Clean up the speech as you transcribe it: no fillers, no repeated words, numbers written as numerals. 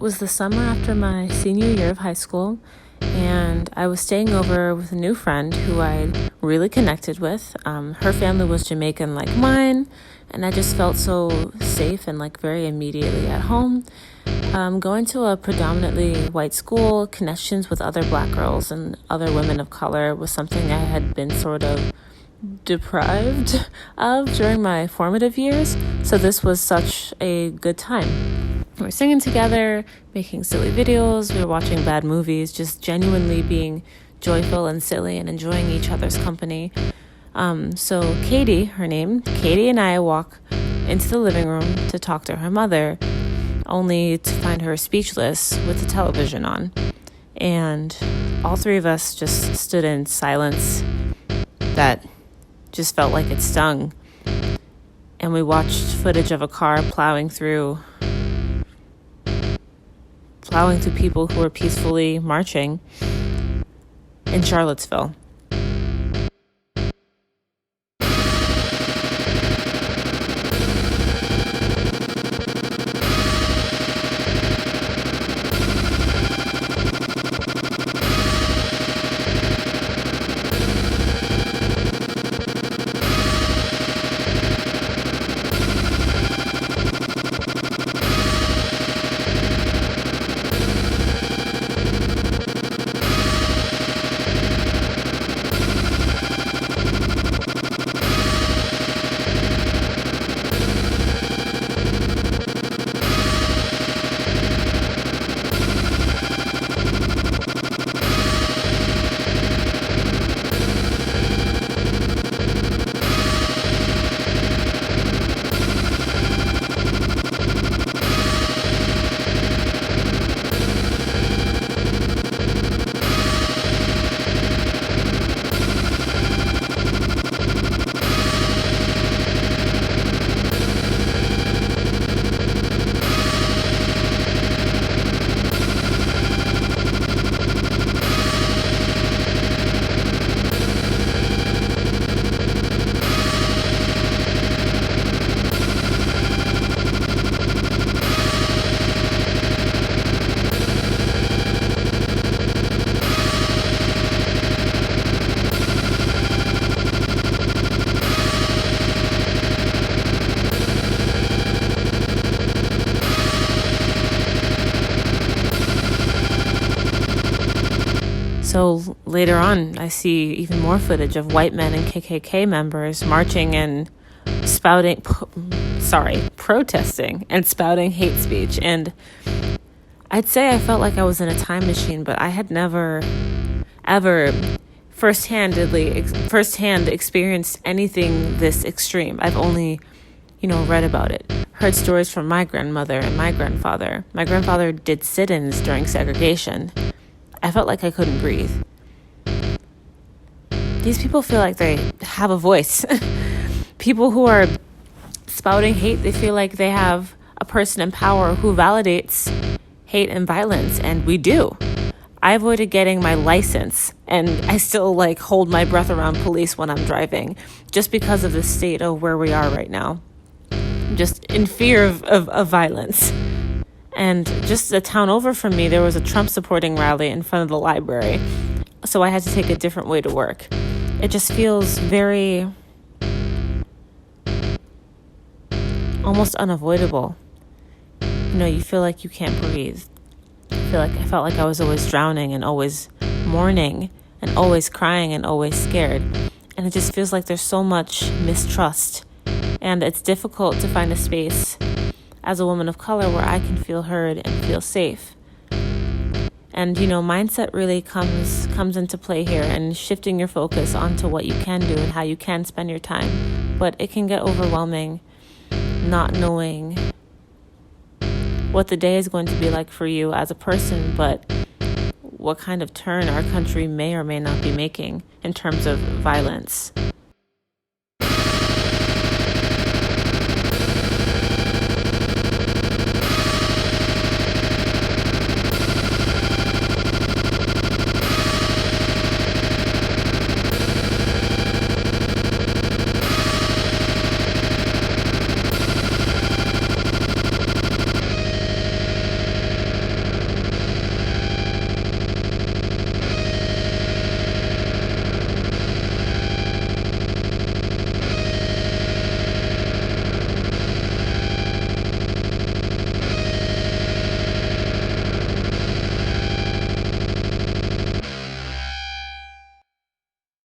was the summer after my senior year of high school, and I was staying over with a new friend who I really connected with. Her family was Jamaican like mine, and I just felt so safe and like very immediately at home. Going to a predominantly white school, connections with other Black girls and other women of color was something I had been sort of deprived of during my formative years, so this was such a good time. We were singing together, making silly videos, we were watching bad movies, just genuinely being joyful and silly and enjoying each other's company. So Katie, her name, Katie and I walk into the living room to talk to her mother, only to find her speechless with the television on. And all three of us just stood in silence that just felt like it stung. And we watched footage of a car plowing through people who were peacefully marching in Charlottesville. So later on, I see even more footage of white men and KKK members marching and protesting and spouting hate speech. And I'd say I felt like I was in a time machine, but I had never, ever firsthand experienced anything this extreme. I've only, read about it, heard stories from my grandmother and my grandfather. My grandfather did sit-ins during segregation. I felt like I couldn't breathe. These people feel like they have a voice. People who are spouting hate, they feel like they have a person in power who validates hate and violence, and we do. I avoided getting my license, and I still hold my breath around police when I'm driving, just because of the state of where we are right now. Just in fear of violence. And just a town over from me, there was a Trump supporting rally in front of the library. So I had to take a different way to work. It just feels very almost unavoidable. You feel like you can't breathe. I felt like I was always drowning and always mourning and always crying and always scared. And it just feels like there's so much mistrust. And it's difficult to find a space as a woman of color where I can feel heard and feel safe. And, mindset really comes into play here, and shifting your focus onto what you can do and how you can spend your time. But it can get overwhelming not knowing what the day is going to be like for you as a person, but what kind of turn our country may or may not be making in terms of violence.